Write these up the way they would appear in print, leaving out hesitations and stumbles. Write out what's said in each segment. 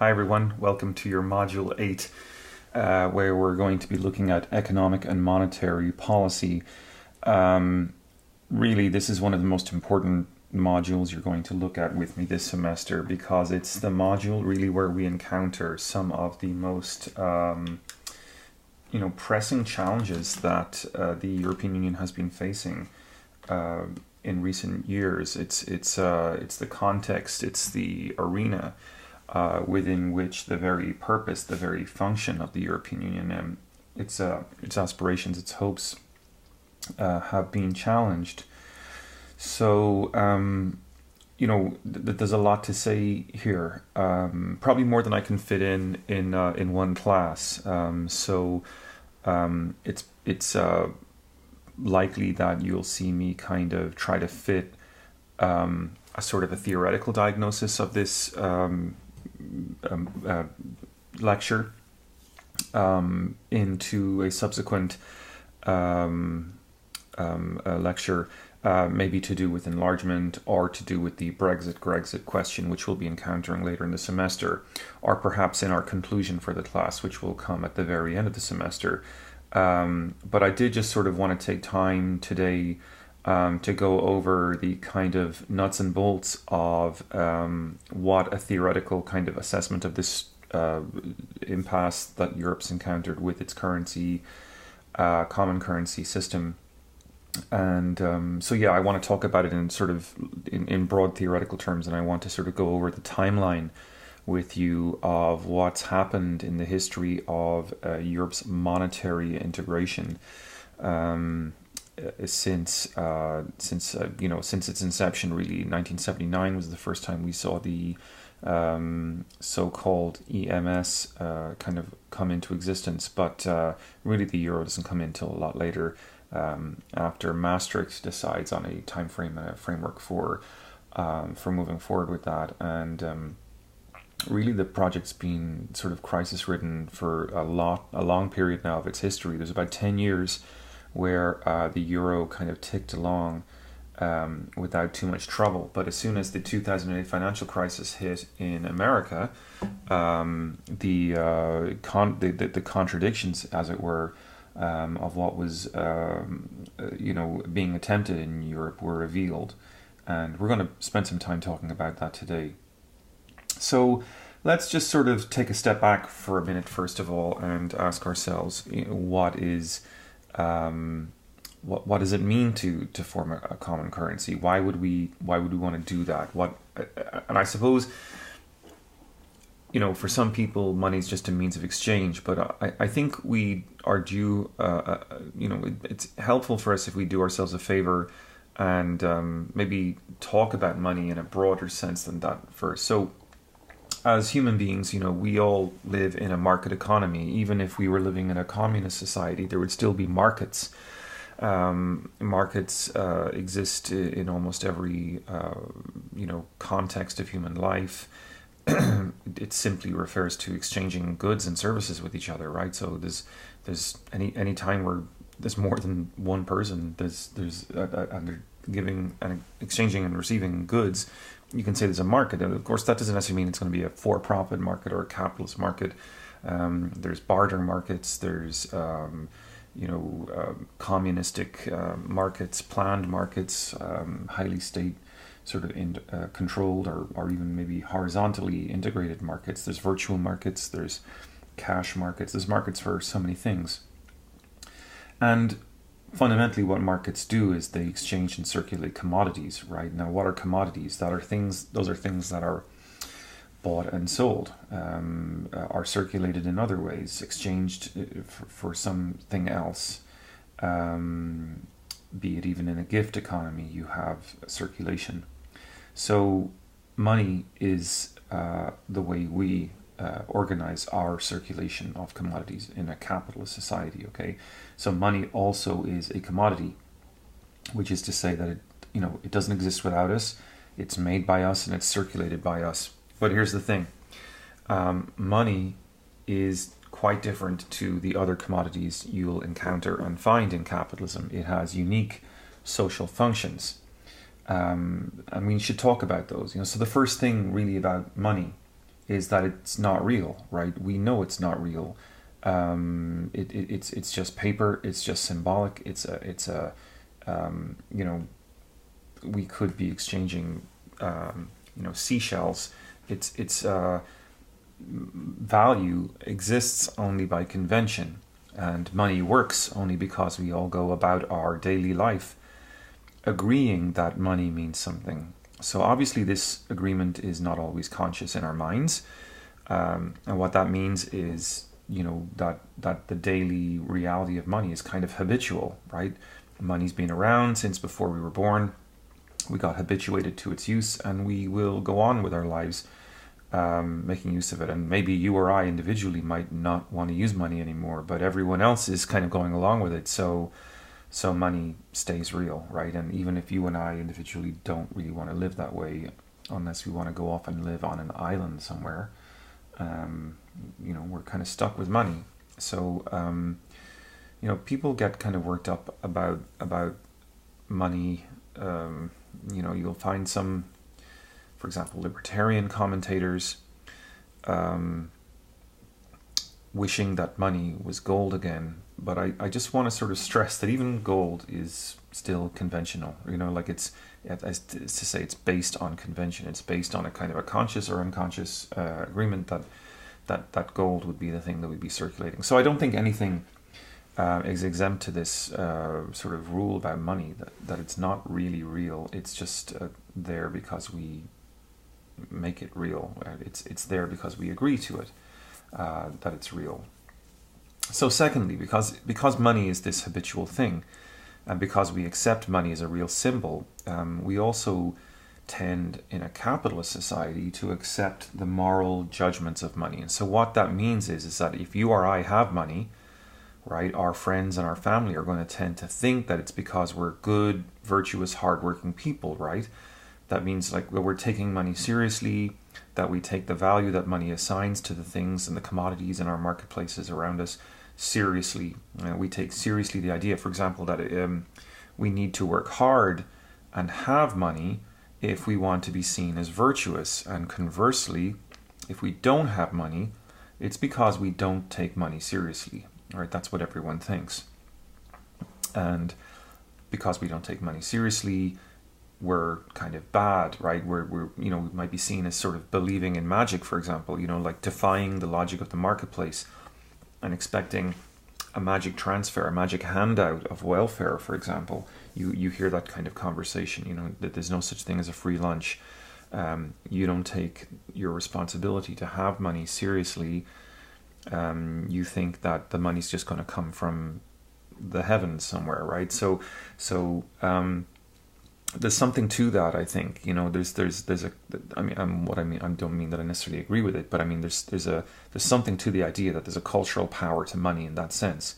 Hi everyone, welcome to your Module 8, where we're going to be looking at economic and monetary policy. Really, this is one of the most important modules you're going to look at with me this semester because it's the module really where we encounter some of the most pressing challenges that the European Union has been facing in recent years. It's the context, it's the arena within which the very purpose, the very function of the European Union, and its aspirations, its hopes have been challenged. So, there's a lot to say here. Probably more than I can fit in one class. It's likely that you'll see me kind of try to fit a sort of a theoretical diagnosis of this lecture into a subsequent lecture, maybe to do with enlargement or to do with the Brexit question, which we'll be encountering later in the semester, or perhaps in our conclusion for the class, which will come at the very end of the semester. But I did just sort of want to take time today to go over the kind of nuts and bolts of what a theoretical kind of assessment of this impasse that Europe's encountered with its currency, common currency system. And I want to talk about it in sort of in broad theoretical terms, and I want to sort of go over the timeline with you of what's happened in the history of Europe's monetary integration since its inception. Really, 1979 was the first time we saw the so-called EMS kind of come into existence, but really the euro doesn't come in until a lot later, after Maastricht decides on a time frame and a framework for moving forward with that. And really the project's been sort of crisis-ridden for a long period now of its history. There's about 10 years where the euro kind of ticked along without too much trouble. But as soon as the 2008 financial crisis hit in America, the contradictions, as it were, of what was being attempted in Europe were revealed, and we're going to spend some time talking about that today. So let's just sort of take a step back for a minute first of all and ask ourselves, what does it mean to form a common currency? Why would we want to do that? And I suppose, for some people, money is just a means of exchange, but I think we are due, it's helpful for us if we do ourselves a favor and maybe talk about money in a broader sense than that first. So as human beings, we all live in a market economy. Even if we were living in a communist society, there would still be markets. Markets exist in almost every, context of human life. It simply refers to exchanging goods and services with each other, right? So there's any time where there's more than one person, there's giving and exchanging and receiving goods, you can say there's a market. And of course, that doesn't necessarily mean it's going to be a for-profit market or a capitalist market. There's barter markets. There's communistic markets, planned markets, highly state sort of controlled or even maybe horizontally integrated markets. There's virtual markets. There's cash markets. There's markets for so many things. And fundamentally, what markets do is they exchange and circulate commodities, right? Now, what are commodities? Those are things that are bought and sold, are circulated in other ways, exchanged for something else. Be it even in a gift economy, you have circulation. So money is the way we organize our circulation of commodities in a capitalist society, okay? So money also is a commodity, which is to say that it doesn't exist without us. It's made by us and it's circulated by us. But here's the thing. Money is quite different to the other commodities you'll encounter and find in capitalism. It has unique social functions. And we should talk about those. So the first thing really about money is that it's not real, right? We know it's not real. It's just paper. It's just symbolic. You know, we could be exchanging, seashells. Its value exists only by convention, and money works only because we all go about our daily life agreeing that money means something. So obviously this agreement is not always conscious in our minds, and what that means is, that the daily reality of money is kind of habitual, right? Money's been around since before we were born. We got habituated to its use, and we will go on with our lives making use of it. And maybe you or I individually might not want to use money anymore, but everyone else is kind of going along with it. So money stays real, right? And even if you and I individually don't really want to live that way, unless we want to go off and live on an island somewhere, we're kind of stuck with money. So, people get kind of worked up about money. You'll find some, for example, libertarian commentators wishing that money was gold again. But I just want to sort of stress that even gold is still conventional. It's to say it's based on convention. It's based on a kind of a conscious or unconscious agreement that gold would be the thing that would be circulating. So I don't think anything is exempt to this sort of rule about money, that it's not really real. It's just there because we make it real. It's there because we agree to it, that it's real. So secondly, because money is this habitual thing, and because we accept money as a real symbol, we also tend in a capitalist society to accept the moral judgments of money. And so what that means is that if you or I have money, right, our friends and our family are going to tend to think that it's because we're good, virtuous, hardworking people, right? That means we're taking money seriously, that we take the value that money assigns to the things and the commodities in our marketplaces around us seriously. We take seriously the idea, for example, that we need to work hard and have money if we want to be seen as virtuous. And conversely, if we don't have money, it's because we don't take money seriously. Right? That's what everyone thinks. And because we don't take money seriously, we're kind of bad, right? We're we might be seen as sort of believing in magic, for example, defying the logic of the marketplace and expecting a magic transfer, a magic handout of welfare, for example. You hear that kind of conversation, that there's no such thing as a free lunch. You don't take your responsibility to have money seriously. You think that the money's just going to come from the heavens somewhere, right? So there's something to that, I think. There's a. I don't mean that I necessarily agree with it, but I mean there's something to the idea that there's a cultural power to money in that sense,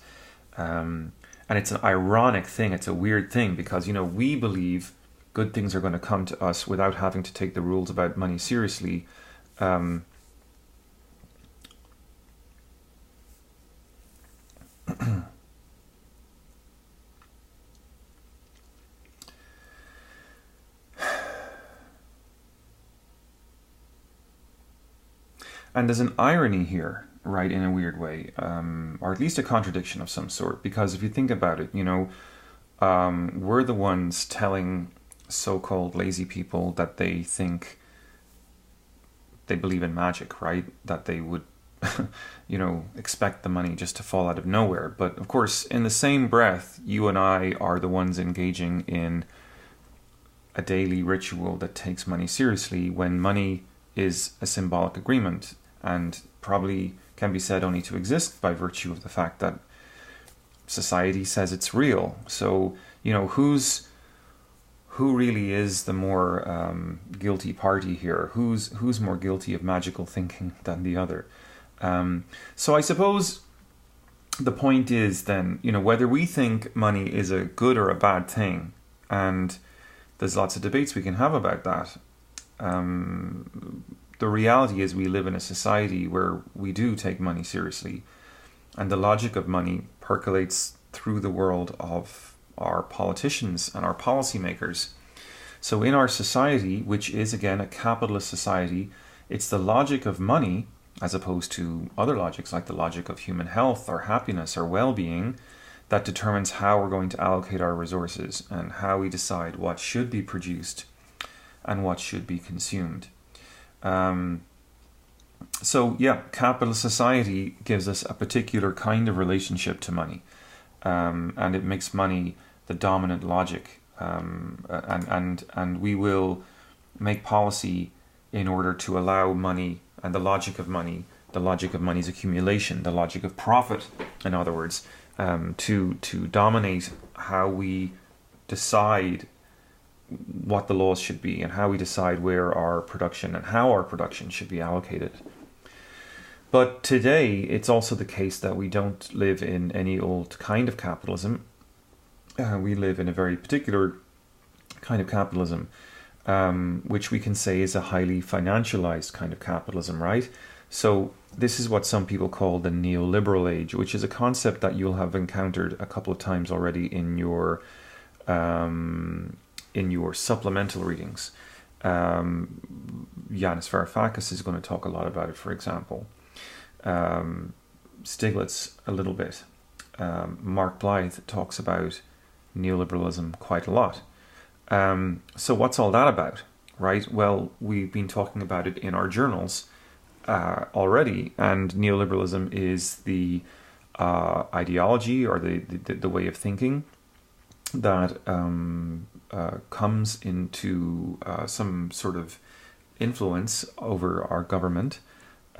and it's an ironic thing. It's a weird thing because we believe good things are going to come to us without having to take the rules about money seriously. And there's an irony here, right, in a weird way, or at least a contradiction of some sort, because if you think about it, we're the ones telling so-called lazy people that they think they believe in magic, right, that they would expect the money just to fall out of nowhere. But of course, in the same breath, you and I are the ones engaging in a daily ritual that takes money seriously when money is a symbolic agreement and probably can be said only to exist by virtue of the fact that society says it's real. So, who really is the more guilty party here? Who's more guilty of magical thinking than the other? So I suppose the point is then, whether we think money is a good or a bad thing, and there's lots of debates we can have about that. The reality is we live in a society where we do take money seriously, and the logic of money percolates through the world of our politicians and our policymakers. So in our society, which is again a capitalist society, It's the logic of money, as opposed to other logics like the logic of human health or happiness or well-being, that determines how we're going to allocate our resources and how we decide what should be produced and what should be consumed. So yeah, capitalist society gives us a particular kind of relationship to money, and it makes money the dominant logic, and we will make policy in order to allow money and the logic of money's accumulation, the logic of profit, in other words, to dominate how we decide what the laws should be and how we decide where our production and how our production should be allocated. But today, it's also the case that we don't live in any old kind of capitalism. We live in a very particular kind of capitalism, which we can say is a highly financialized kind of capitalism, right? So this is what some people call the neoliberal age, which is a concept that you'll have encountered a couple of times already in your supplemental readings. Yanis Varoufakis is going to talk a lot about it, for example. Stiglitz a little bit. Mark Blythe talks about neoliberalism quite a lot. So what's all that about, right? Well, we've been talking about it in our journals already, and neoliberalism is the ideology or the way of thinking that comes into some sort of influence over our government,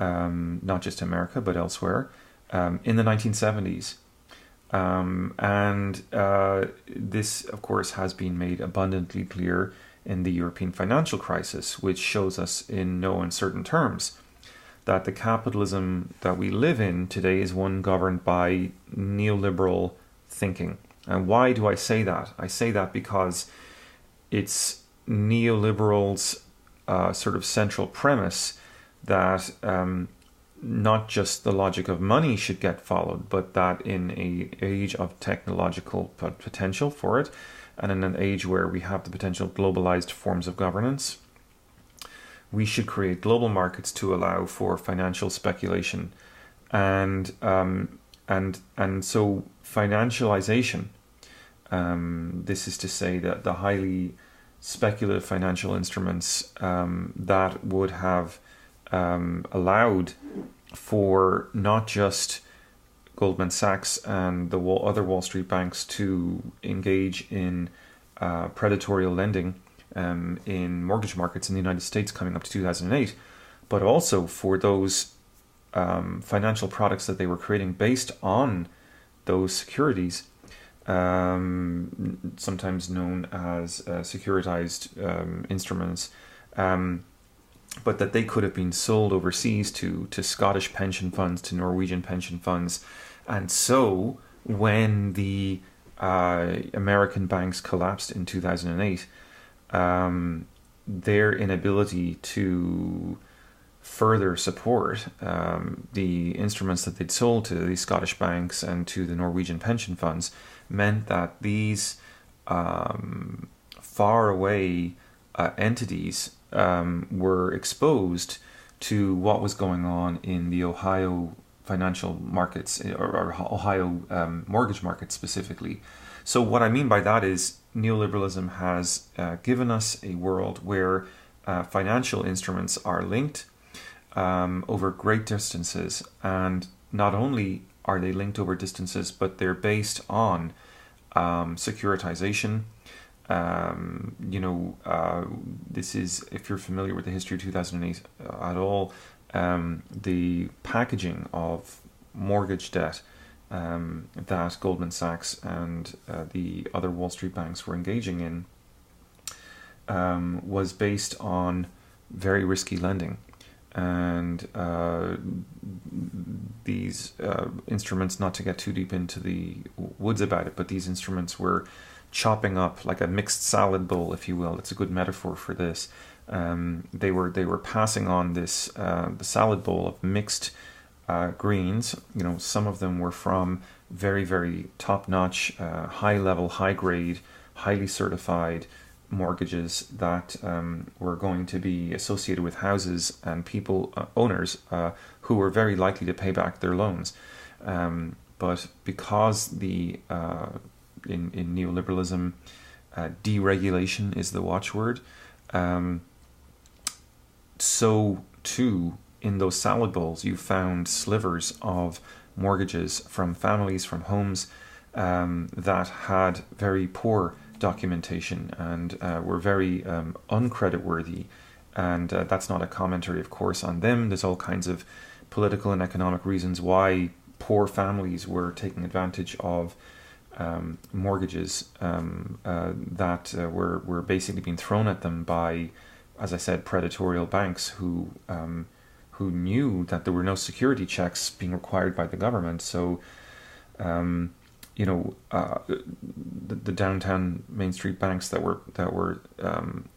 not just America but elsewhere, in the 1970s. And this, of course, has been made abundantly clear in the European financial crisis, which shows us in no uncertain terms that the capitalism that we live in today is one governed by neoliberal thinking. And why do I say that? I say that because it's neoliberals' sort of central premise that not just the logic of money should get followed, but that in an age of technological potential for it, and in an age where we have the potential globalized forms of governance, we should create global markets to allow for financial speculation, and so financialization. This is to say that the highly speculative financial instruments that would have allowed for not just Goldman Sachs and the other Wall Street banks to engage in predatory lending in mortgage markets in the United States coming up to 2008, but also for those financial products that they were creating based on those securities, sometimes known as securitized instruments, but that they could have been sold overseas to Scottish pension funds, to Norwegian pension funds. And so when the American banks collapsed in 2008, their inability to further support the instruments that they'd sold to the Scottish banks and to the Norwegian pension funds meant that these faraway entities were exposed to what was going on in the Ohio financial markets, or Ohio mortgage markets specifically. So what I mean by that is neoliberalism has given us a world where financial instruments are linked over great distances, and not only are they linked over distances, but they're based on securitization. This is, if you're familiar with the history of 2008 at all, the packaging of mortgage debt that Goldman Sachs and the other Wall Street banks were engaging in was based on very risky lending. And these instruments, not to get too deep into the woods about it, but these instruments were chopping up like a mixed salad bowl, if you will. It's a good metaphor for this. They were passing on this the salad bowl of mixed greens. Some of them were from very, very top-notch, high-level, high-grade, highly certified mortgages that were going to be associated with houses and people, owners, who were very likely to pay back their loans. But because in neoliberalism, deregulation is the watchword, so too in those salad bowls you found slivers of mortgages from families, from homes that had very poor documentation and were very uncreditworthy. And that's not a commentary, of course, on them. There's all kinds of political and economic reasons why poor families were taking advantage of mortgages that were basically being thrown at them by, as I said, predatory banks who knew that there were no security checks being required by the government. So, the downtown Main Street banks that were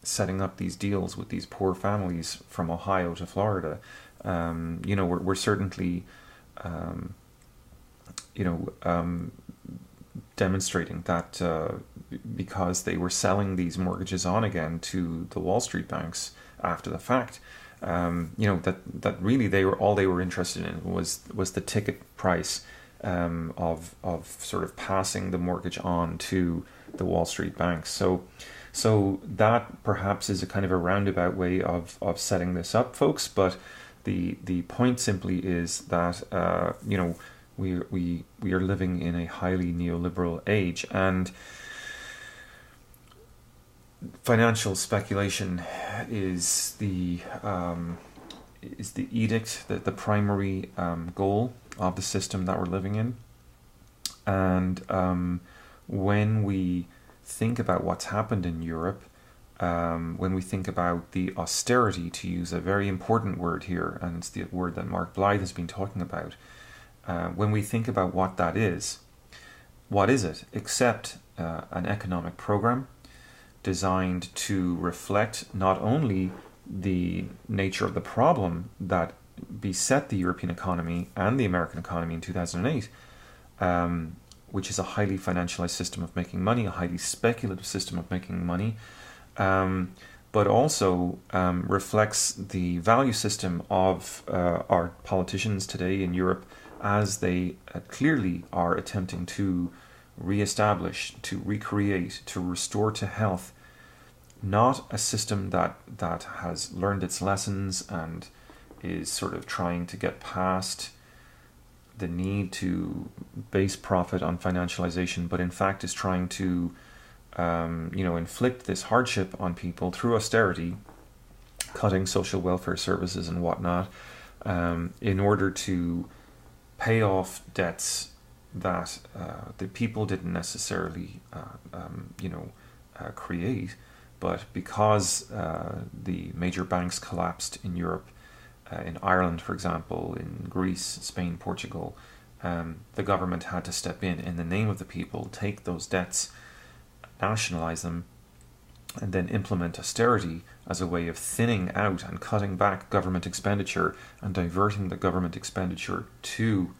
setting up these deals with these poor families from Ohio to Florida, were certainly, demonstrating that because they were selling these mortgages on again to the Wall Street banks after the fact, that really they were interested in was the ticket price of sort of passing the mortgage on to the Wall Street banks. So that perhaps is a kind of a roundabout way of setting this up, folks. But the point simply is that we are living in a highly neoliberal age, and financial speculation is the edict, the primary goal of the system that we're living in. And when we think about what's happened in Europe, when we think about the austerity, to use a very important word here, and it's the word that Mark Blythe has been talking about, when we think about what that is, what is it except an economic program designed to reflect not only the nature of the problem that beset the European economy and the American economy in 2008, which is a highly financialized system of making money, a highly speculative system of making money, but also reflects the value system of our politicians today in Europe, as they clearly are attempting to reestablish, to recreate, to restore to health, not a system that has learned its lessons and is sort of trying to get past the need to base profit on financialization, but in fact is trying to inflict this hardship on people through austerity, cutting social welfare services and whatnot, in order to pay off debts that the people didn't necessarily create, but because the major banks collapsed in Europe, in Ireland, for example, in Greece, Spain, Portugal, the government had to step in the name of the people, take those debts, nationalize them, and then implement austerity as a way of thinning out and cutting back government expenditure and diverting the government expenditure to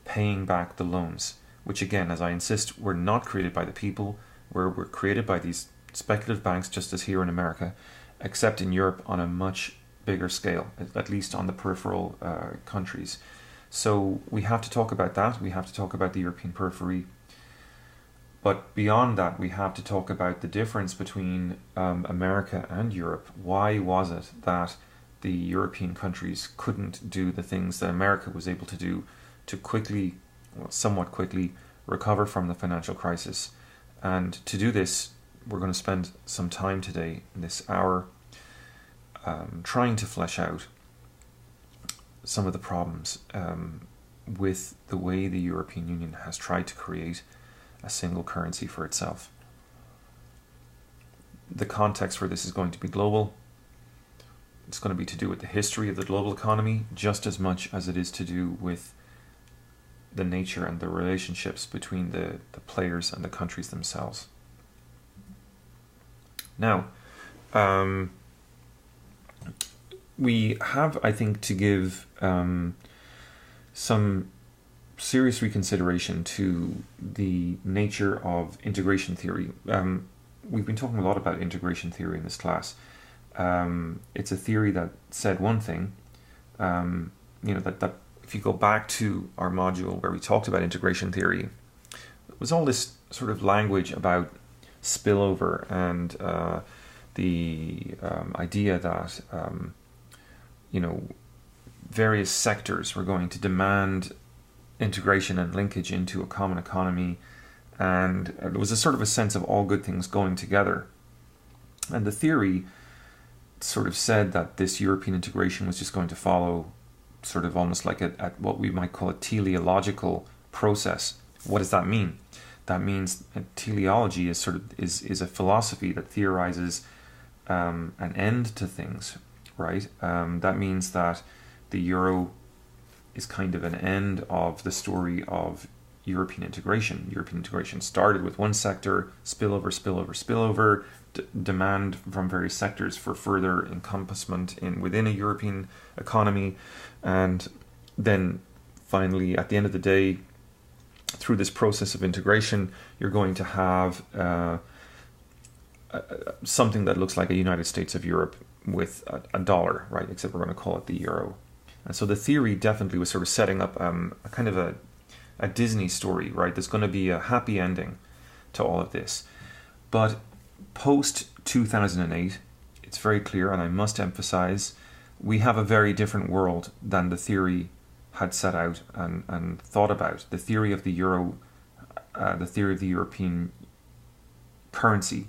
paying back the loans, which again, as I insist, were not created by the people, were created by these speculative banks, just as here in America, except in Europe on a much bigger scale, at least on the peripheral countries. So we have to talk about that. We have to talk about the European periphery. But beyond that, we have to talk about the difference between America and Europe. Why was it that the European countries couldn't do the things that America was able to do to quickly, well, somewhat quickly, recover from the financial crisis? And to do this, we're going to spend some time today, in this hour, trying to flesh out some of the problems with the way the European Union has tried to create a single currency for itself. The context for this is going to be global. It's going to be to do with the history of the global economy just as much as it is to do with the nature and the relationships between the players and the countries themselves. Now, we have, I think, to give some serious reconsideration to the nature of integration theory. we've been talking a lot about integration theory in this class. It's a theory that said one thing, that if you go back to our module where we talked about integration theory, it was all this sort of language about spillover and the idea that, various sectors were going to demand integration and linkage into a common economy, and there was a sort of a sense of all good things going together. And the theory sort of said that this European integration was just going to follow sort of almost like at what we might call a teleological process. What does that mean? That means teleology is a philosophy that theorizes an end to things, right? That means that the euro is kind of an end of the story of European integration. European integration started with one sector, spillover, demand from various sectors for further encompassment within a European economy, and then finally, at the end of the day, through this process of integration, you're going to have something that looks like a United States of Europe with a dollar, right? Except we're going to call it the euro. And so the theory definitely was sort of setting up a kind of a Disney story, right? There's going to be a happy ending to all of this. But post-2008, it's very clear, and I must emphasize, we have a very different world than the theory had set out and thought about. The theory of the euro, the theory of the European currency,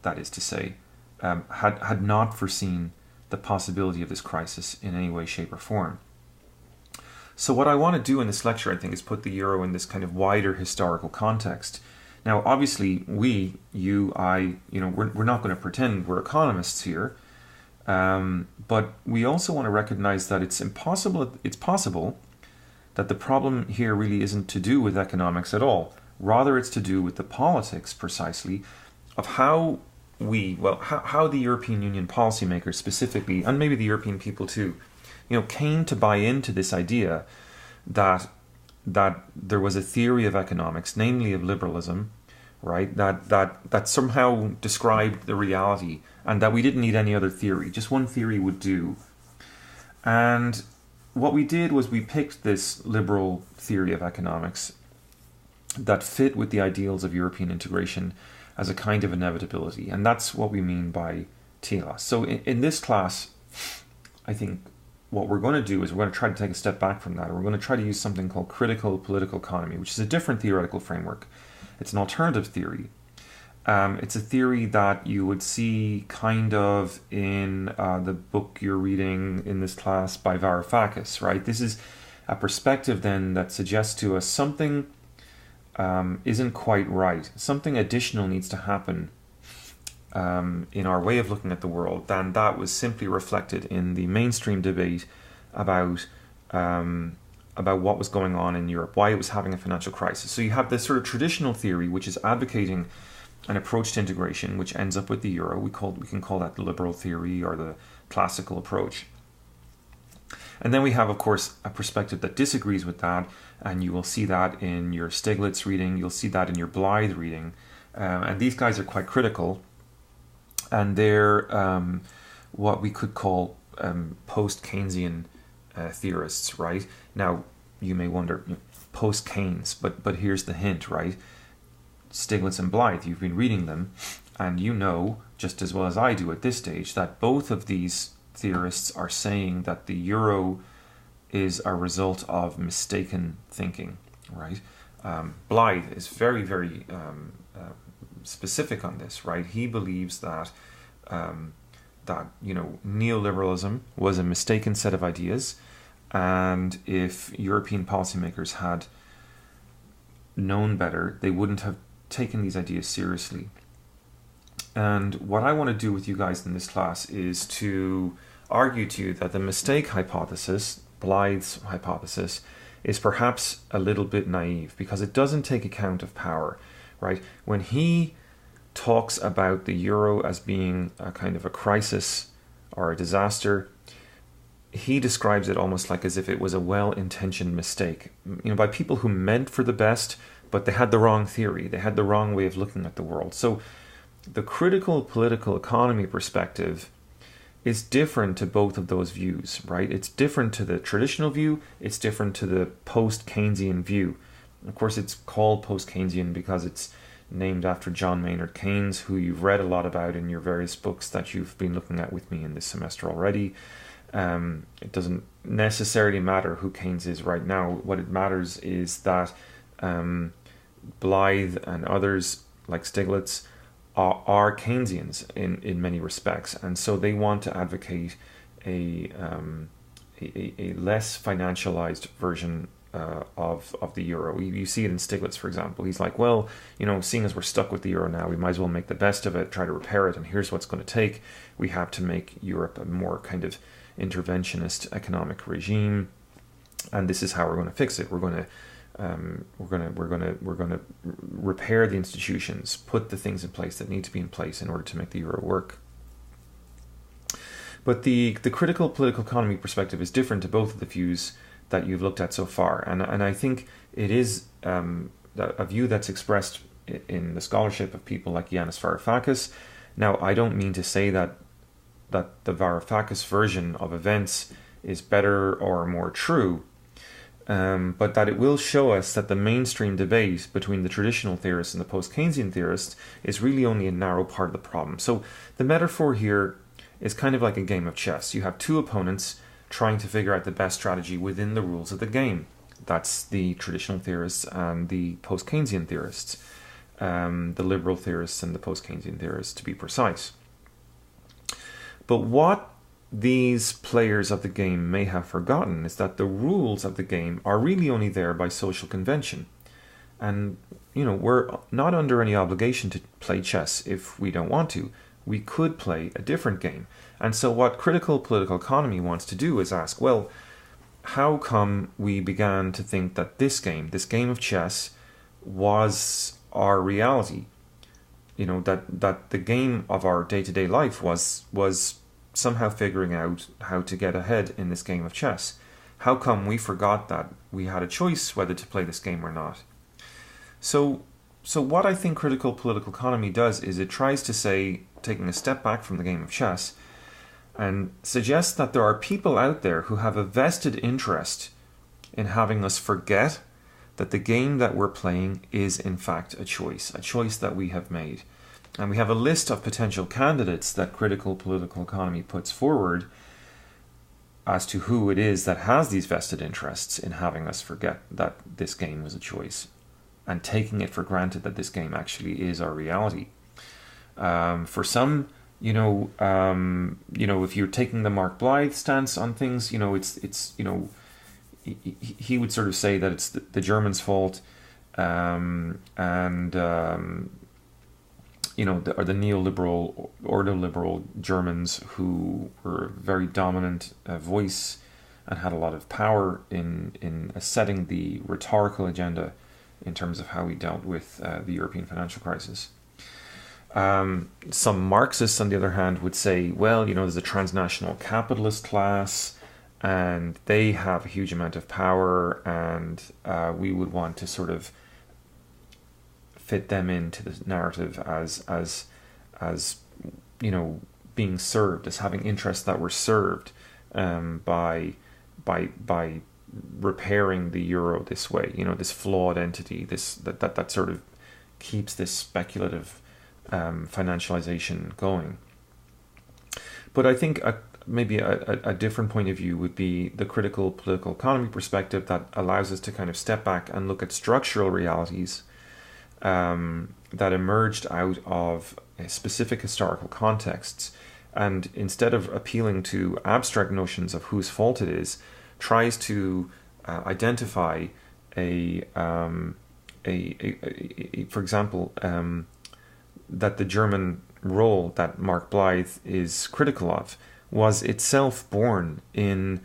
that is to say, had not foreseen the possibility of this crisis in any way, shape, or form. So what I want to do in this lecture, I think, is put the euro in this kind of wider historical context. Now, obviously, you, I, we're not going to pretend we're economists here, but we also want to recognize that it's possible that the problem here really isn't to do with economics at all. Rather, it's to do with the politics, precisely, of how the European Union policymakers specifically, and maybe the European people too, came to buy into this idea that there was a theory of economics, namely of liberalism, right? That somehow described the reality, and that we didn't need any other theory. Just one theory would do. And what we did was we picked this liberal theory of economics that fit with the ideals of European integration as a kind of inevitability. And that's what we mean by telos. So in this class, I think what we're going to do is we're going to try to take a step back from that. And we're going to try to use something called critical political economy, which is a different theoretical framework. It's an alternative theory. It's a theory that you would see kind of in the book you're reading in this class by Varoufakis, right? This is a perspective then that suggests to us something isn't quite right. Something additional needs to happen in our way of looking at the world than that was simply reflected in the mainstream debate about what was going on in Europe, why it was having a financial crisis. So you have this sort of traditional theory which is advocating an approach to integration which ends up with the euro. We can call that the liberal theory or the classical approach. And then we have, of course, a perspective that disagrees with that, and you will see that in your Stiglitz reading, you'll see that in your Blythe reading. And these guys are quite critical, and they're what we could call post-Keynesian theorists, right? Now, you may wonder, post-Keynes, but here's the hint, right? Stiglitz and Blythe, you've been reading them, and you know, just as well as I do at this stage, that both of these theorists are saying that the euro is a result of mistaken thinking, right? Blythe is very, very specific on this, right? He believes that neoliberalism was a mistaken set of ideas, and if European policymakers had known better, they wouldn't have taken these ideas seriously. And what I want to do with you guys in this class is to argue to you that the mistake hypothesis, Blythe's hypothesis, is perhaps a little bit naive because it doesn't take account of power, right? When he talks about the euro as being a kind of a crisis or a disaster, he describes it almost like as if it was a well-intentioned mistake, by people who meant for the best, but they had the wrong theory, they had the wrong way of looking at the world. So the critical political economy perspective is different to both of those views, right? It's different to the traditional view, it's different to the post-Keynesian view. Of course, it's called post-Keynesian because it's named after John Maynard Keynes, who you've read a lot about in your various books that you've been looking at with me in this semester already. It doesn't necessarily matter who Keynes is right now. What it matters is that Blythe and others like Stiglitz are Keynesians in many respects, and so they want to advocate a less financialized version of the euro. You see it in Stiglitz, for example. He's like, well, seeing as we're stuck with the euro now, we might as well make the best of it, try to repair it, and here's what's going to take. We have to make Europe a more kind of interventionist economic regime, and this is how we're going to fix it. We're going to repair the institutions, put the things in place that need to be in place in order to make the euro work. But the critical political economy perspective is different to both of the views that you've looked at so far, and I think it is a view that's expressed in the scholarship of people like Yanis Varoufakis. Now, I don't mean to say that the Varoufakis version of events is better or more true, but that it will show us that the mainstream debate between the traditional theorists and the post-Keynesian theorists is really only a narrow part of the problem. So the metaphor here is kind of like a game of chess. You have two opponents trying to figure out the best strategy within the rules of the game. That's the traditional theorists and the post-Keynesian theorists, the liberal theorists and the post-Keynesian theorists, to be precise. But what these players of the game may have forgotten is that the rules of the game are really only there by social convention. And, we're not under any obligation to play chess if we don't want to. We could play a different game. And so what critical political economy wants to do is ask, well, how come we began to think that this game of chess, was our reality? That the game of our day-to-day life was somehow figuring out how to get ahead in this game of chess. How come we forgot that we had a choice whether to play this game or not? So what I think critical political economy does is it tries to say, taking a step back from the game of chess, and suggests that there are people out there who have a vested interest in having us forget that the game that we're playing is in fact a choice that we have made. And we have a list of potential candidates that critical political economy puts forward as to who it is that has these vested interests in having us forget that this game was a choice and taking it for granted that this game actually is our reality. For some, if you're taking the Mark Blythe stance on things, it's he would sort of say that it's the Germans' fault, or the neoliberal, ordoliberal Germans who were a very dominant voice and had a lot of power in setting the rhetorical agenda in terms of how we dealt with the European financial crisis. Some Marxists, on the other hand, would say, well, there's a transnational capitalist class and they have a huge amount of power, and we would want to sort of fit them into the narrative as being served, as having interests that were served by repairing the euro this way, this flawed entity, that sort of keeps this speculative financialization going. But I think maybe a different point of view would be the critical political economy perspective that allows us to kind of step back and look at structural realities that emerged out of specific historical contexts, and instead of appealing to abstract notions of whose fault it is, tries to identify for example, that the German role that Mark Blythe is critical of was itself born in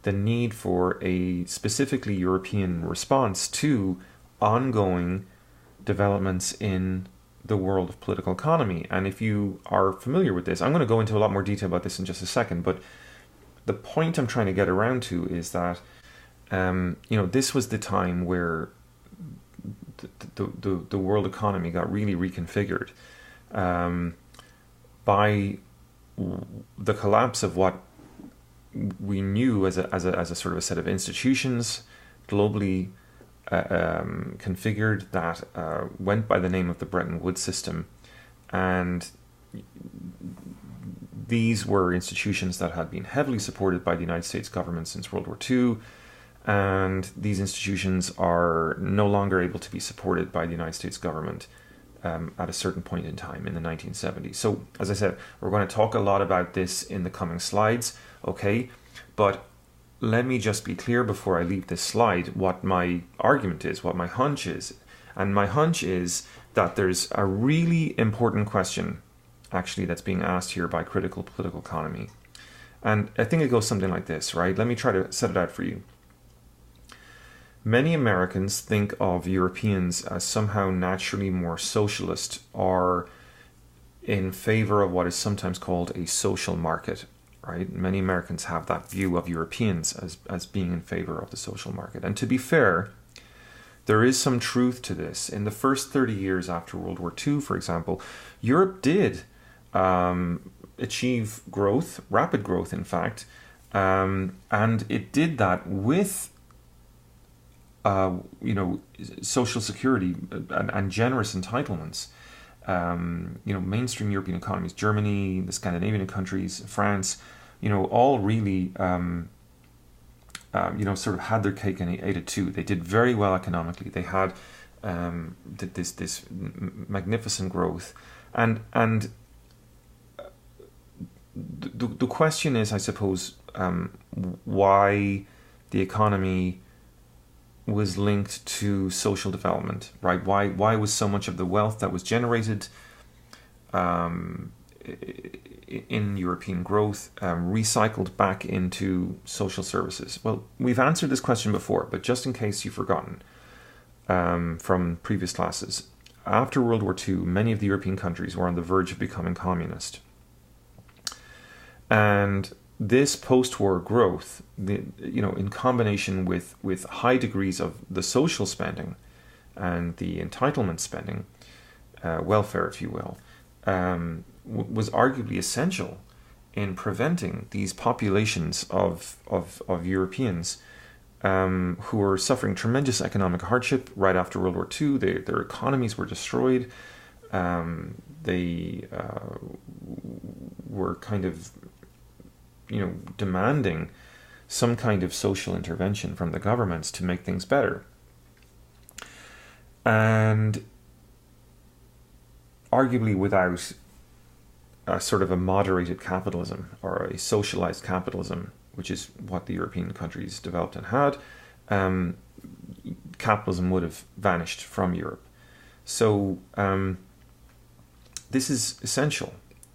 the need for a specifically European response to ongoing developments in the world of political economy. And if you are familiar with this, I'm going to go into a lot more detail about this in just a second, but the point I'm trying to get around to is that this was the time where the world economy got really reconfigured. by the collapse of what we knew as a sort of a set of institutions, globally configured, that went by the name of the Bretton Woods system. And these were institutions that had been heavily supported by the United States government since World War II. And these institutions are no longer able to be supported by the United States government at a certain point in time in the 1970s. So, as I said, we're going to talk a lot about this in the coming slides, okay? But let me just be clear before I leave this slide what my argument is, what my hunch is. And my hunch is that there's a really important question, actually, that's being asked here by critical political economy. And I think it goes something like this, right? Let me try to set it out for you. Many Americans think of Europeans as somehow naturally more socialist or in favor of what is sometimes called a social market, right? Many Americans have that view of Europeans as being in favor of the social market. And to be fair, there is some truth to this. In the first 30 years after World War II, for example, Europe did achieve growth, rapid growth, in fact, and it did that with social security and generous entitlements. Mainstream European economies, Germany, the Scandinavian countries, France, all really, sort of had their cake and ate it too. They did very well economically. They had this magnificent growth, and the question is, I suppose, why the economy was linked to social development, right? Why was so much of the wealth that was generated in European growth recycled back into social services? Well, we've answered this question before, but just in case you've forgotten from previous classes, after World War II, many of the European countries were on the verge of becoming communist. And this post-war growth, in combination with high degrees of the social spending and the entitlement spending, welfare, if you will, was arguably essential in preventing these populations of Europeans who were suffering tremendous economic hardship right after World War II. Their economies were destroyed. They were kind of demanding some kind of social intervention from the governments to make things better. And arguably without a sort of a moderated capitalism or a socialized capitalism, which is what the European countries developed and had, capitalism would have vanished from Europe. So this is essential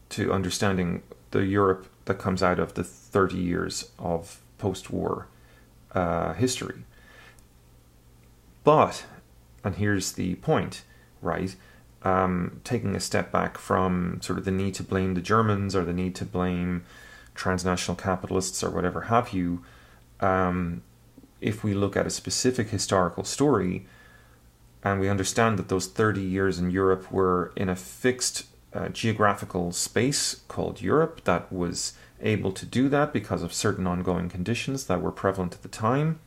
to understanding the Europe that comes out of the 30 years of post-war history. But, and here's the point, right? Taking a step back from sort of the need to blame the Germans or the need to blame transnational capitalists or whatever have you, if we look at a specific historical story and we understand that those 30 years in Europe were in a fixed geographical space called Europe that was able to do that because of certain ongoing conditions that were prevalent at the time,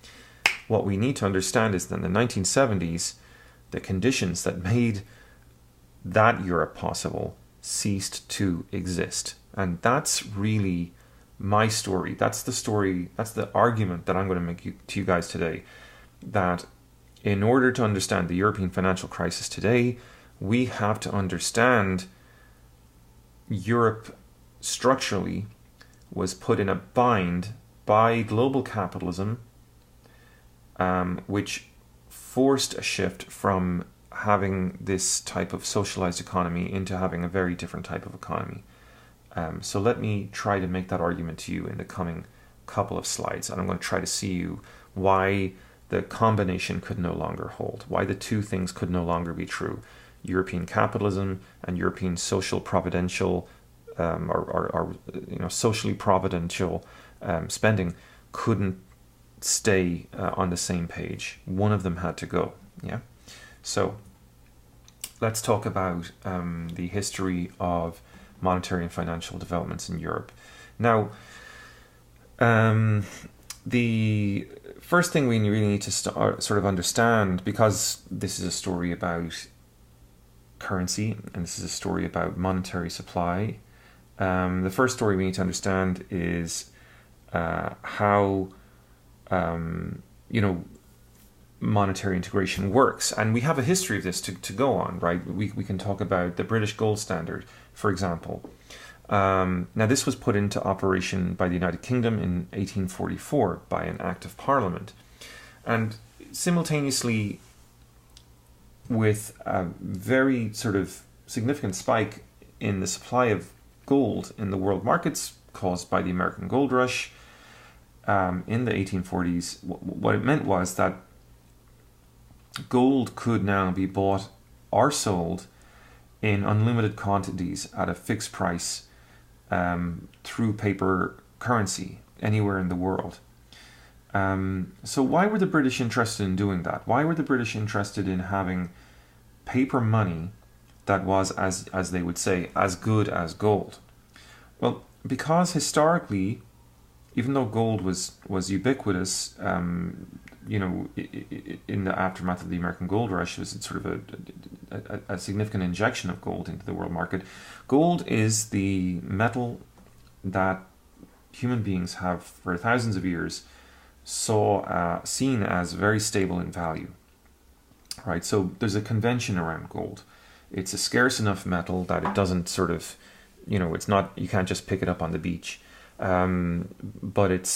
what we need to understand is that in the 1970s, the conditions that made that Europe possible ceased to exist. And that's really my story. That's the story, that's the argument that I'm going to make to you guys today. That in order to understand the European financial crisis today, we have to understand Europe structurally was put in a bind by global capitalism, which forced a shift from having this type of socialized economy into having a very different type of economy. So let me try to make that argument to you in the coming couple of slides, and I'm going to try to see you why the combination could no longer hold, why the two things could no longer be true. European capitalism and European social providential or socially providential spending couldn't stay on the same page. One of them had to go. Yeah. So let's talk about the history of monetary and financial developments in Europe. Now, the first thing we really need to sort of understand, because this is a story about currency and this is a story about monetary supply, the first story we need to understand is how monetary integration works. And we have a history of this to go on, right? We can talk about the British gold standard, for example. Now, this was put into operation by the United Kingdom in 1844 by an Act of Parliament. And simultaneously with a very sort of significant spike in the supply of gold in the world markets caused by the American gold rush in the 1840s, what it meant was that gold could now be bought or sold in unlimited quantities at a fixed price through paper currency anywhere in the world. So why were the British interested in doing that? Why were the British interested in having paper money that was, as they would say, as good as gold? Well, because historically, even though gold was ubiquitous, in the aftermath of the American gold rush, it was sort of a significant injection of gold into the world market. Gold is the metal that human beings have for thousands of years seen as very stable in value, right? So there's a convention around gold. It's a scarce enough metal that it doesn't sort of, it's not, you can't just pick it up on the beach. But it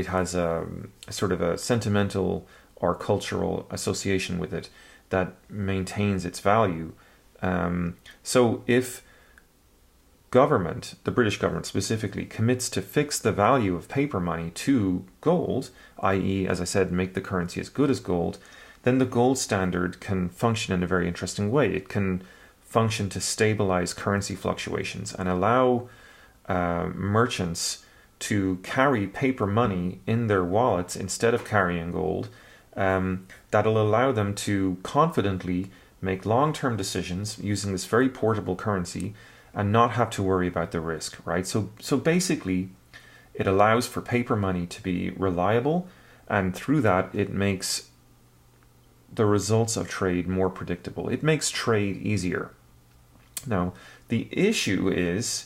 has a sort of a sentimental or cultural association with it that maintains its value. So if government, the British government specifically, commits to fix the value of paper money to gold, i.e., as I said, make the currency as good as gold, then the gold standard can function in a very interesting way. It can function to stabilize currency fluctuations and allow merchants to carry paper money in their wallets instead of carrying gold. That'll allow them to confidently make long-term decisions using this very portable currency and not have to worry about the risk, right? So basically, it allows for paper money to be reliable, and through that, it makes the results of trade more predictable. It makes trade easier. Now, the issue is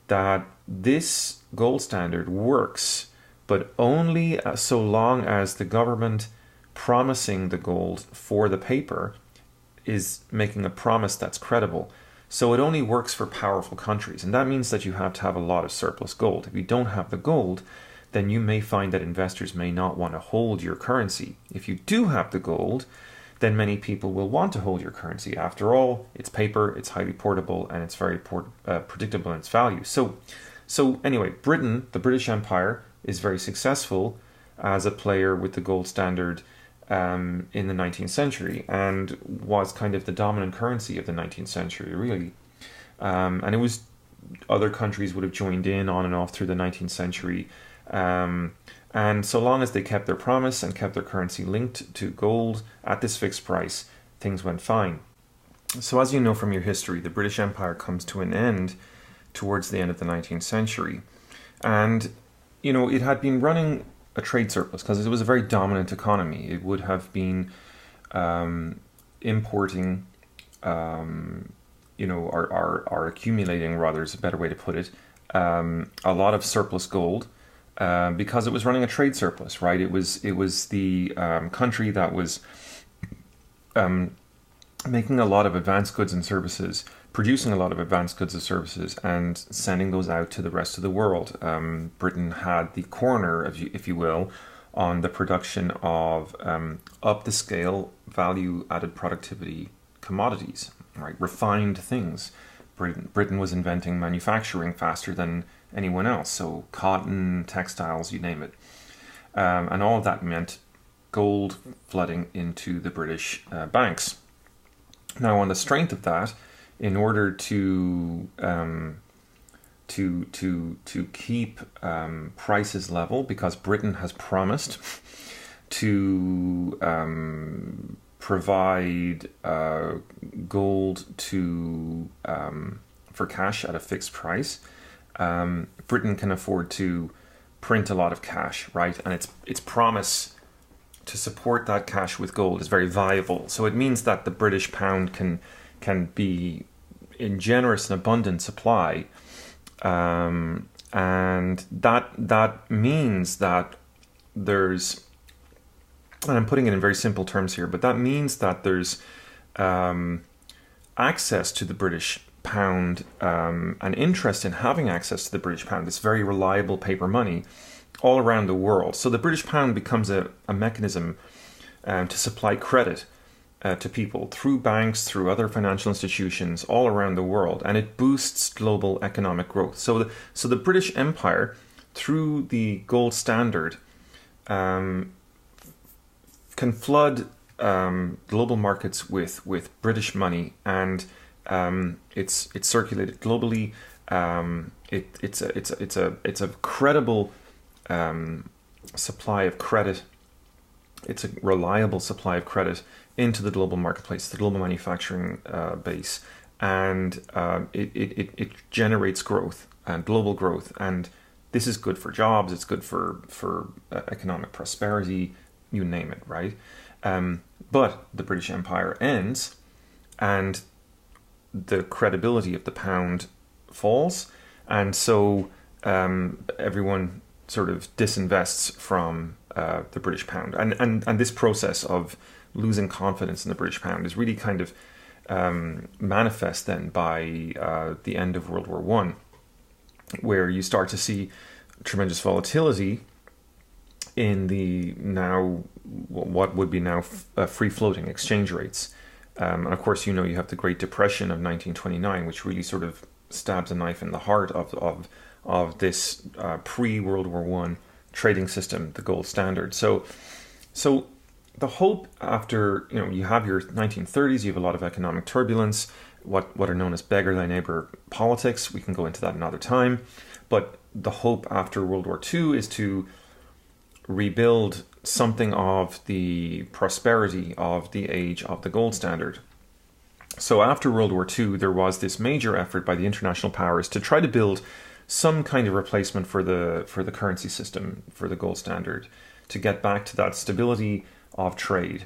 that this gold standard works, but only so long as the government promising the gold for the paper is making a promise that's credible. So it only works for powerful countries, and that means that you have to have a lot of surplus gold. If you don't have the gold, then you may find that investors may not want to hold your currency. If you do have the gold, then many people will want to hold your currency. After all, it's paper, it's highly portable, and it's very predictable in its value. So anyway, Britain, the British Empire, is very successful as a player with the gold standard in the 19th century, and was kind of the dominant currency of the 19th century, really. And it was, other countries would have joined in on and off through the 19th century. And so long as they kept their promise and kept their currency linked to gold at this fixed price, things went fine. So as you know from your history, the British Empire comes to an end towards the end of the 19th century. And, it had been running a trade surplus because it was a very dominant economy. It would have been importing, or accumulating, rather, is a better way to put it, a lot of surplus gold. Because it was running a trade surplus, right? It was the country that was making a lot of advanced goods and services, producing a lot of advanced goods and services, and sending those out to the rest of the world. Britain had the corner, if you will, on the production of up-the-scale, value-added productivity commodities, right? Refined things. Britain was inventing manufacturing faster than anyone else, so cotton, textiles, you name it. And all of that meant gold flooding into the British banks. Now, on the strength of that, in order to keep prices level, because Britain has promised to provide gold to for cash at a fixed price. Britain can afford to print a lot of cash, right? And its promise to support that cash with gold is very viable. So it means that the British pound can be in generous and abundant supply, and that means that there's, and I'm putting it in very simple terms here, but that means that there's access to the British pound, and interest in having access to the British pound, this very reliable paper money, all around the world. So the British pound becomes a mechanism to supply credit to people through banks, through other financial institutions all around the world, and it boosts global economic growth. So the British Empire, through the gold standard, can flood global markets with British money, and it's circulated globally. It's a credible supply of credit. It's a reliable supply of credit into the global marketplace, the global manufacturing base, and it generates growth and global growth. And this is good for jobs. It's good for economic prosperity. You name it, right? But the British Empire ends, and the credibility of the pound falls, and so everyone sort of disinvests from the British pound, and this process of losing confidence in the British pound is really kind of manifest then by the end of World War I, where you start to see tremendous volatility in the now what would be now free floating exchange rates. And of course, you have the Great Depression of 1929, which really sort of stabs a knife in the heart of this pre-World War I trading system, the gold standard. So the hope after, you have your 1930s, you have a lot of economic turbulence, what are known as beggar thy neighbor politics. We can go into that another time. But the hope after World War II is to rebuild something of the prosperity of the age of the gold standard. So after World War II, there was this major effort by the international powers to try to build some kind of replacement for the currency system, for the gold standard, to get back to that stability of trade.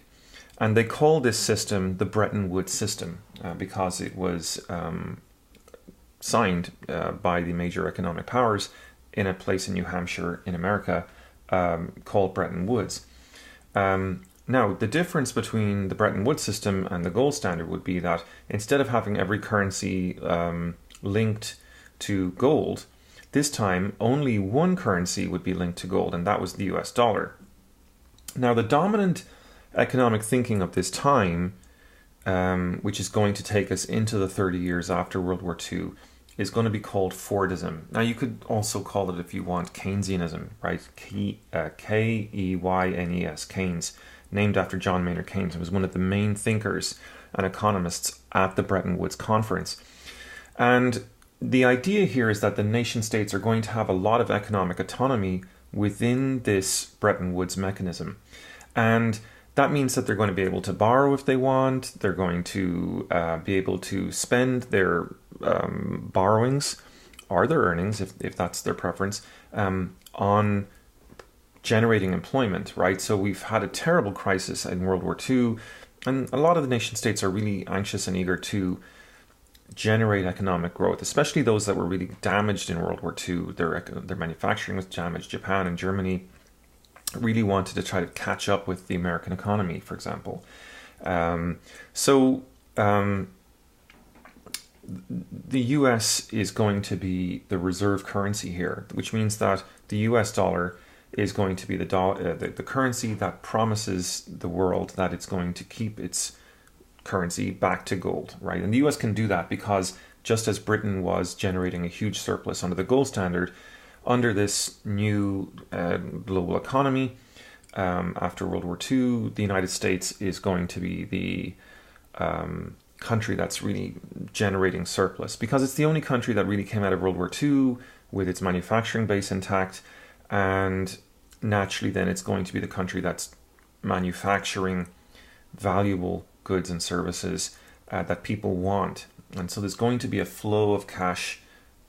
And they called this system the Bretton Woods system because it was signed by the major economic powers in a place in New Hampshire in America called Bretton Woods. Now, the difference between the Bretton Woods system and the gold standard would be that instead of having every currency linked to gold, this time only one currency would be linked to gold, and that was the US dollar. Now, the dominant economic thinking of this time, which is going to take us into the 30 years after World War II, is going to be called Fordism. Now, you could also call it, if you want, Keynesianism, right? K-E-Y-N-E-S, Keynes, named after John Maynard Keynes, who was one of the main thinkers and economists at the Bretton Woods Conference. And the idea here is that the nation states are going to have a lot of economic autonomy within this Bretton Woods mechanism. And that means that they're going to be able to borrow if they want. They're going to be able to spend their borrowings or their earnings, if that's their preference, on generating employment, right? So we've had a terrible crisis in World War II, and a lot of the nation states are really anxious and eager to generate economic growth, especially those that were really damaged in World War II. Their manufacturing was damaged. Japan and Germany really wanted to try to catch up with the American economy, for example. The US is going to be the reserve currency here, which means that the US dollar is going to be the currency that promises the world that it's going to keep its currency back to gold, right? And the US can do that because just as Britain was generating a huge surplus under the gold standard, under this new global economy after World War II, the United States is going to be the country that's really generating surplus, because it's the only country that really came out of World War II with its manufacturing base intact, and naturally then it's going to be the country that's manufacturing valuable goods and services that people want. And so there's going to be a flow of cash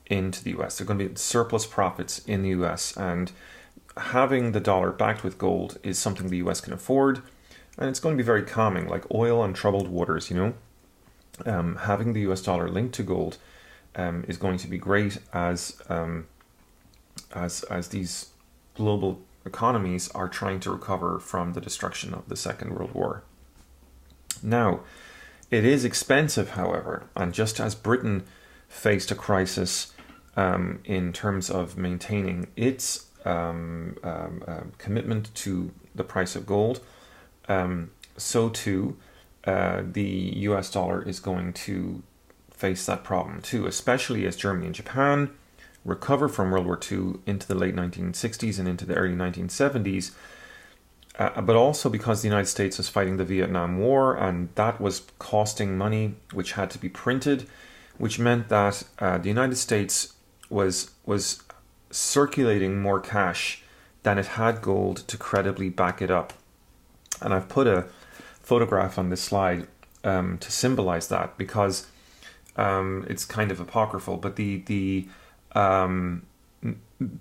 into the US. There are going to be surplus profits in the US, and having the dollar backed with gold is something the US can afford, and it's going to be very calming, like oil on troubled waters, you know. Having the US dollar linked to gold is going to be great as these global economies are trying to recover from the destruction of the Second World War. Now, it is expensive, however, and just as Britain faced a crisis in terms of maintaining its commitment to the price of gold, so too the US dollar is going to face that problem too, especially as Germany and Japan recover from World War II into the late 1960s and into the early 1970s, but also because the United States was fighting the Vietnam War, and that was costing money which had to be printed, which meant that the United States was circulating more cash than it had gold to credibly back it up. And I've put a photograph on this slide to symbolize that, because it's kind of apocryphal, but the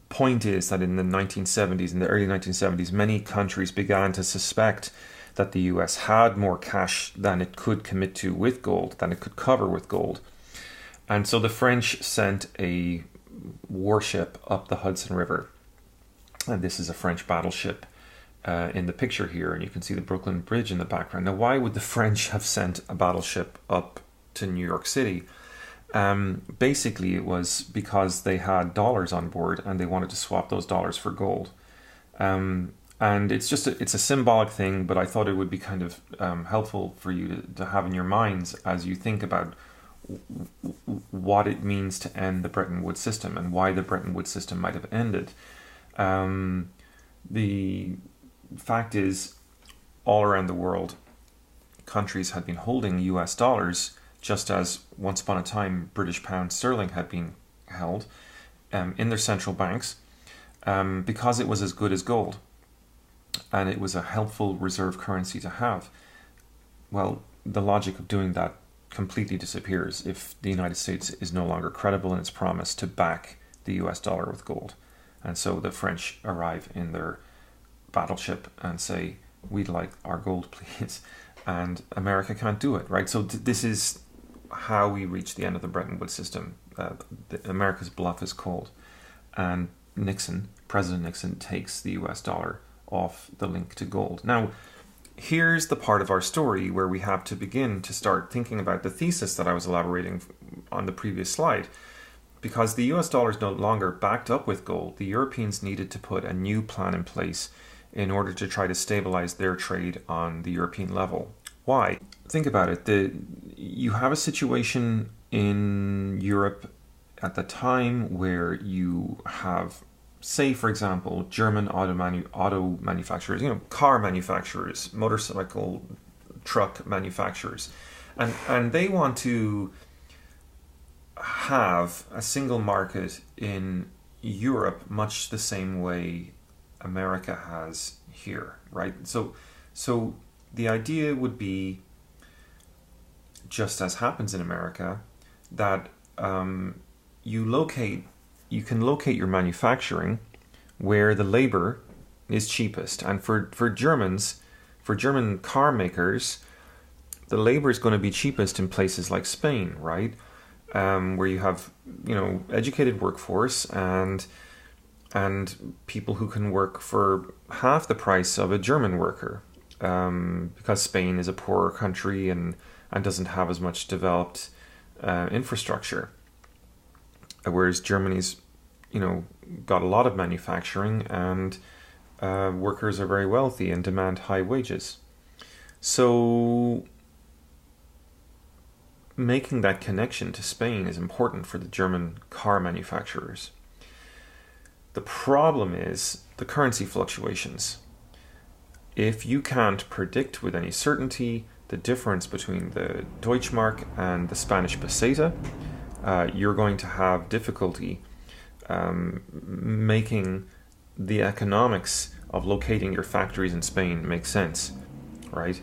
point is that in the 1970s, in the early 1970s, many countries began to suspect that the US had more cash than it could commit to with gold, than it could cover with gold. And so the French sent a warship up the Hudson River. And this is a French battleship in the picture here, and you can see the Brooklyn Bridge in the background. Now, why would the French have sent a battleship up to New York City? Basically, it was because they had dollars on board and they wanted to swap those dollars for gold. And it's a symbolic thing, but I thought it would be kind of helpful for you to have in your minds as you think about what it means to end the Bretton Woods system and why the Bretton Woods system might have ended. The fact is, all around the world, countries had been holding US dollars, just as once upon a time British pound sterling had been held in their central banks, because it was as good as gold and it was a helpful reserve currency to have. Well, the logic of doing that completely disappears if the United States is no longer credible in its promise to back the US dollar with gold. And so the French arrive in their battleship and say, "We'd like our gold, please." And America can't do it, right? So this is how we reach the end of the Bretton Woods system. America's bluff is called. And President Nixon takes the US dollar off the link to gold. Now, here's the part of our story where we have to begin to start thinking about the thesis that I was elaborating on the previous slide. Because the US dollar is no longer backed up with gold, the Europeans needed to put a new plan in place in order to try to stabilize their trade on the European level. Why? Think about it. You have a situation in Europe at the time where you have, say, for example, German auto manufacturers, car manufacturers, motorcycle, truck manufacturers, and they want to have a single market in Europe, much the same way America has here, right? So the idea would be, just as happens in America, that you can locate your manufacturing where the labor is cheapest. And for German car makers, the labor is going to be cheapest in places like Spain, right? Where you have, educated workforce and people who can work for half the price of a German worker, because Spain is a poorer country and doesn't have as much developed infrastructure. Whereas Germany's, got a lot of manufacturing and workers are very wealthy and demand high wages. So making that connection to Spain is important for the German car manufacturers. The problem is the currency fluctuations. If you can't predict with any certainty the difference between the Deutschmark and the Spanish peseta, you're going to have difficulty making the economics of locating your factories in Spain make sense, right?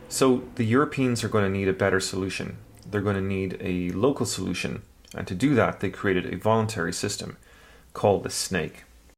So the Europeans are going to need a better solution. They're going to need a local solution. And to do that, they created a voluntary system called the snake.